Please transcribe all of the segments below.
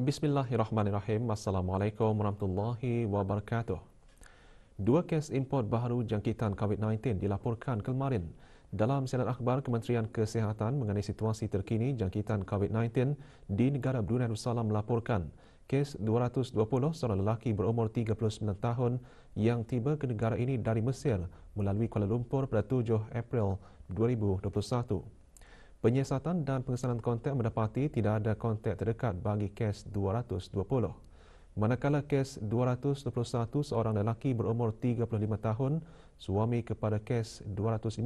Bismillahirrahmanirrahim. Assalamualaikum warahmatullahi wabarakatuh. Dua kes import baharu jangkitan COVID-19 dilaporkan kemarin. Dalam siaran akhbar, Kementerian Kesihatan mengenai situasi terkini jangkitan COVID-19 di negara Brunei Darussalam melaporkan kes 220 seorang lelaki berumur 39 tahun yang tiba ke negara ini dari Mesir melalui Kuala Lumpur pada 7 April 2021. Penyiasatan dan pengesanan kontak mendapati tidak ada kontak terdekat bagi kes 220. Manakala kes 221 seorang lelaki berumur 35 tahun, suami kepada kes 215.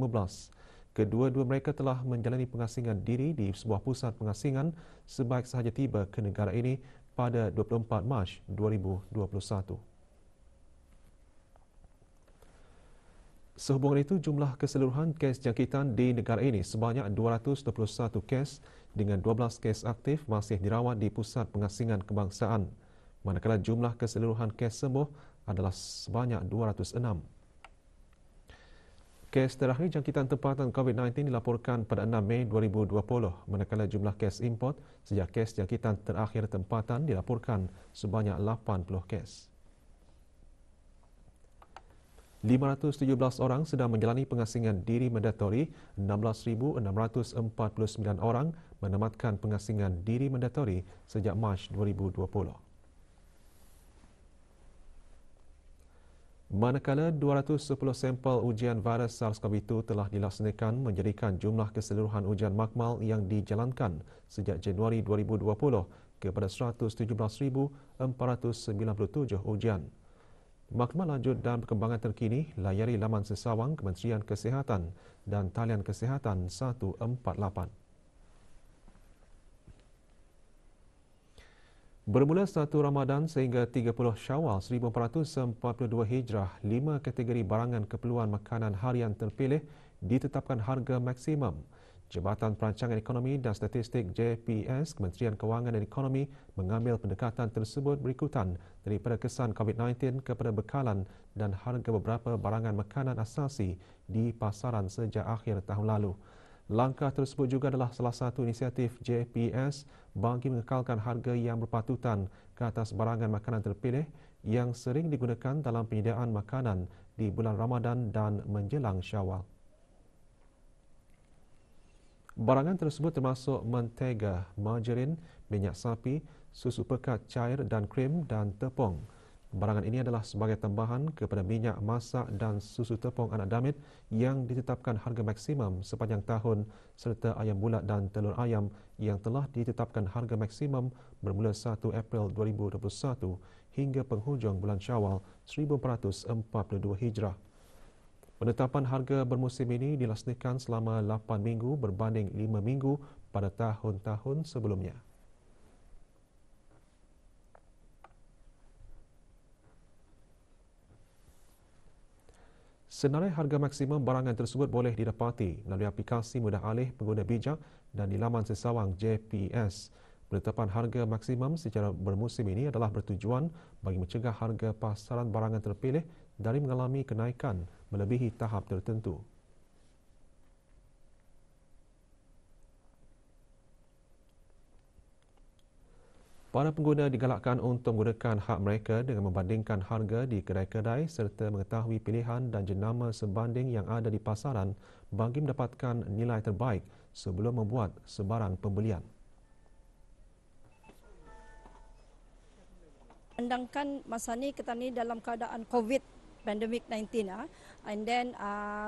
Kedua-dua mereka telah menjalani pengasingan diri di sebuah pusat pengasingan sebaik sahaja tiba ke negara ini pada 24 Mac 2021. Sehubungan itu, jumlah keseluruhan kes jangkitan di negara ini sebanyak 221 kes dengan 12 kes aktif masih dirawat di Pusat Pengasingan Kebangsaan, manakala jumlah keseluruhan kes sembuh adalah sebanyak 206. Kes terakhir jangkitan tempatan COVID-19 dilaporkan pada 6 Mei 2020, manakala jumlah kes import sejak kes jangkitan terakhir tempatan dilaporkan sebanyak 80 kes. 517 orang sedang menjalani pengasingan diri mandatori, 16,649 orang menamatkan pengasingan diri mandatori sejak Mac 2020. Manakala 210 sampel ujian virus SARS-CoV-2 telah dilaksanakan menjadikan jumlah keseluruhan ujian makmal yang dijalankan sejak Januari 2020 kepada 117,497 ujian. Maklumat lanjut dan perkembangan terkini layari laman sesawang Kementerian Kesihatan dan talian kesihatan 148. Bermula 1 Ramadan sehingga 30 Syawal 1442 Hijrah, 5 kategori barangan keperluan makanan harian terpilih ditetapkan harga maksimum. Jabatan Perancangan Ekonomi dan Statistik JPS Kementerian Kewangan dan Ekonomi mengambil pendekatan tersebut berikutan daripada kesan COVID-19 kepada bekalan dan harga beberapa barangan makanan asasi di pasaran sejak akhir tahun lalu. Langkah tersebut juga adalah salah satu inisiatif JPS bagi mengekalkan harga yang berpatutan ke atas barangan makanan terpilih yang sering digunakan dalam penyediaan makanan di bulan Ramadan dan menjelang Syawal. Barangan tersebut termasuk mentega, margarin, minyak sapi, susu pekat cair dan krim dan tepung. Barangan ini adalah sebagai tambahan kepada minyak masak dan susu tepung anak damit yang ditetapkan harga maksimum sepanjang tahun serta ayam bulat dan telur ayam yang telah ditetapkan harga maksimum bermula 1 April 2021 hingga penghujung bulan Syawal 1442 Hijrah. Penetapan harga bermusim ini dilaksanakan selama 8 minggu berbanding 5 minggu pada tahun-tahun sebelumnya. Senarai harga maksimum barangan tersebut boleh didapati melalui aplikasi mudah alih pengguna bijak dan di laman sesawang JPS. Penetapan harga maksimum secara bermusim ini adalah bertujuan bagi mencegah harga pasaran barangan terpilih dari mengalami kenaikan melebihi tahap tertentu. Para pengguna digalakkan untuk menggunakan hak mereka dengan membandingkan harga di kedai-kedai serta mengetahui pilihan dan jenama sebanding yang ada di pasaran bagi mendapatkan nilai terbaik sebelum membuat sebarang pembelian. Pandangkan masa ni kita ni dalam keadaan COVID pandemic 19 and then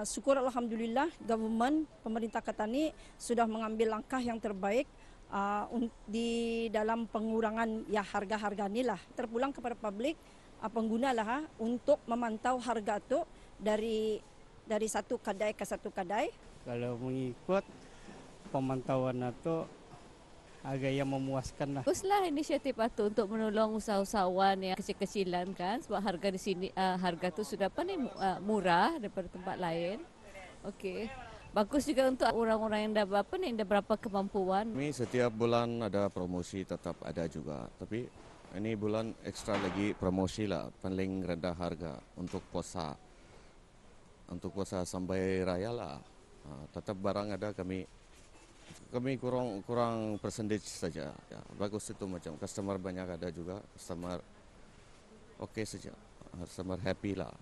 syukur alhamdulillah government pemerintah Kedah sudah mengambil langkah yang terbaik di dalam pengurangan ya harga-harga ni lah terpulang kepada publik pengguna lah untuk memantau harga tu dari satu kedai ke satu kedai. Kalau mengikut pemantauan itu agak yang memuaskan lah. Baguslah inisiatif itu untuk menolong usahawan yang kecil-kecilan kan, sebab harga di sini harga tu sudah murah daripada tempat lain. Okey. Bagus juga untuk orang-orang yang dah berapa kemampuan. Kami setiap bulan ada promosi tetap ada juga, tapi ini bulan ekstra lagi promosi lah, paling rendah harga untuk puasa. Untuk puasa sampai raya lah. Tetap barang ada kami kami kurang percentage saja. Ya, bagus itu macam customer banyak ada juga, customer okey saja, customer happy lah.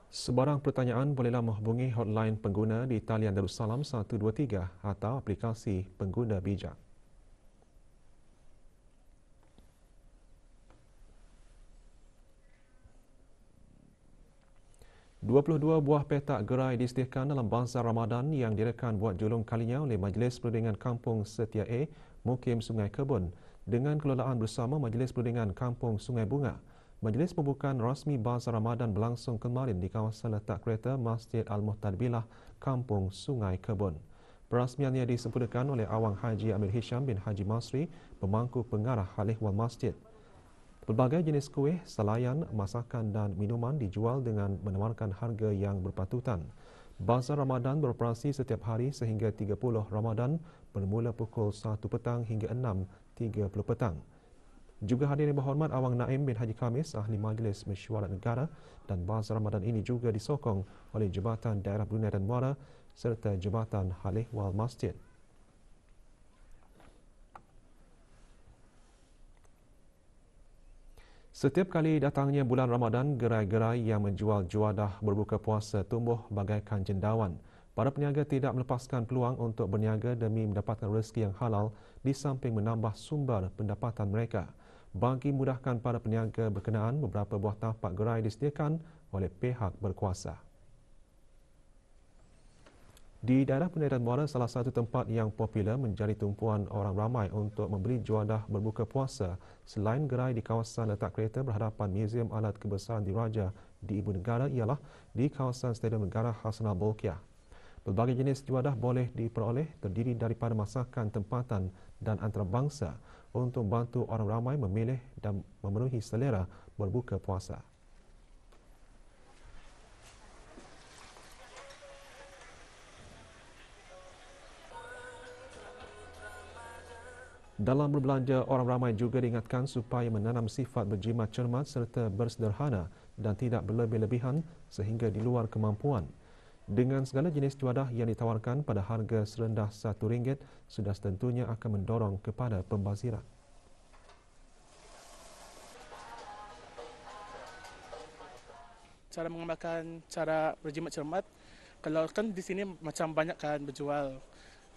Sebarang pertanyaan bolehlah menghubungi hotline pengguna di talian Darussalam 123 atau aplikasi Pengguna Bijak. 22 buah petak gerai disediakan dalam Bazar Ramadan yang direkan buat julung kalinya oleh Majlis Perundingan Kampung Setia A, Mukim Sungai Kebun dengan kelolaan bersama Majlis Perundingan Kampung Sungai Bunga. Majlis pembukaan rasmi Bazar Ramadan berlangsung kemarin di kawasan letak kereta Masjid Al-Muhtadbilah, Kampung Sungai Kebun. Perasmiannya disempurnakan oleh Awang Haji Amir Hisham bin Haji Masri, pemangku pengarah Halihwal Masjid. Pelbagai jenis kuih, selayan, masakan dan minuman dijual dengan menawarkan harga yang berpatutan. Bazar Ramadan beroperasi setiap hari sehingga 30 Ramadan bermula pukul 1 petang hingga 6.30 petang. Juga hadir yang berhormat Awang Naim bin Haji Khamis, Ahli Majlis Mesyuarat Negara, dan Bazar Ramadan ini juga disokong oleh Jabatan Daerah Brunei dan Muara serta Jabatan Halihwal Masjid. Setiap kali datangnya bulan Ramadan, gerai-gerai yang menjual juadah berbuka puasa tumbuh bagaikan cendawan. Para peniaga tidak melepaskan peluang untuk berniaga demi mendapatkan rezeki yang halal di samping menambah sumber pendapatan mereka. Bagi mudahkan para peniaga berkenaan, beberapa buah tapak gerai disediakan oleh pihak berkuasa. Di daerah Brunei dan Muara, salah satu tempat yang popular menjadi tumpuan orang ramai untuk membeli juadah berbuka puasa selain gerai di kawasan letak kereta berhadapan Muzium Alat Kebesaran Diraja di Ibu Negara ialah di kawasan Stadium Negara Hassanal Bolkiah. Pelbagai jenis juadah boleh diperoleh terdiri daripada masakan tempatan dan antarabangsa untuk membantu orang ramai memilih dan memenuhi selera berbuka puasa. Dalam berbelanja, orang ramai juga diingatkan supaya menanam sifat berjimat cermat serta bersederhana dan tidak berlebih-lebihan sehingga di luar kemampuan. Dengan segala jenis juadah yang ditawarkan pada harga serendah RM1, sudah setentunya akan mendorong kepada pembaziran. Cara mengamalkan cara berjimat cermat, kalau kan di sini macam banyak kan berjual.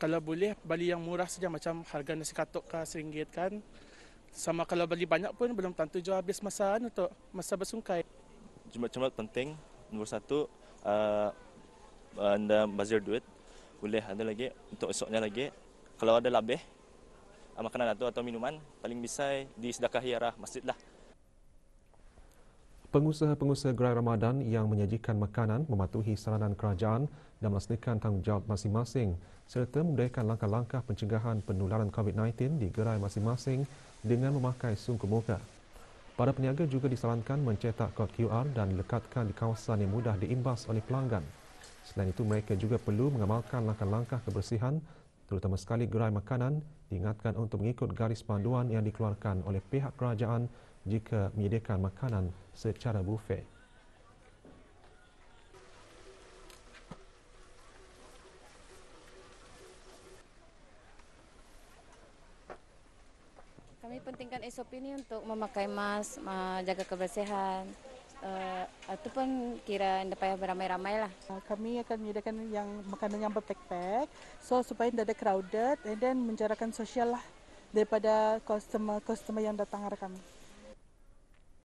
Kalau boleh beli yang murah saja macam harga nasi katuk ke RM1 kan. Sama kalau beli banyak pun belum tentu jual habis masa untuk masa bersungkai. Jimat cermat penting. Nombor satu, anda bazir duit. Boleh ada lagi untuk esoknya lagi. Kalau ada lebih makanan atau minuman, paling bisa disedekahi arah masjid lah. Pengusaha-pengusaha gerai Ramadan yang menyajikan makanan mematuhi saranan kerajaan dan melaksanakan tanggungjawab masing-masing serta membudayakan langkah-langkah pencegahan penularan COVID-19 di gerai masing-masing dengan memakai sungkup muka. Para peniaga juga disarankan mencetak kod QR dan lekatkan di kawasan yang mudah diimbas oleh pelanggan. Selain itu, mereka juga perlu mengamalkan langkah-langkah kebersihan, terutama sekali gerai makanan diingatkan untuk mengikut garis panduan yang dikeluarkan oleh pihak kerajaan jika menyediakan makanan secara buffet. Kami pentingkan SOP ini untuk memakai mask, jaga kebersihan, ataupun kira tidak payah beramai-ramai lah. Kami akan menyediakan yang makanan yang berpack-pack, so supaya tidak ada crowded, and then menjarakan sosial lah daripada customer yang datang hari kami.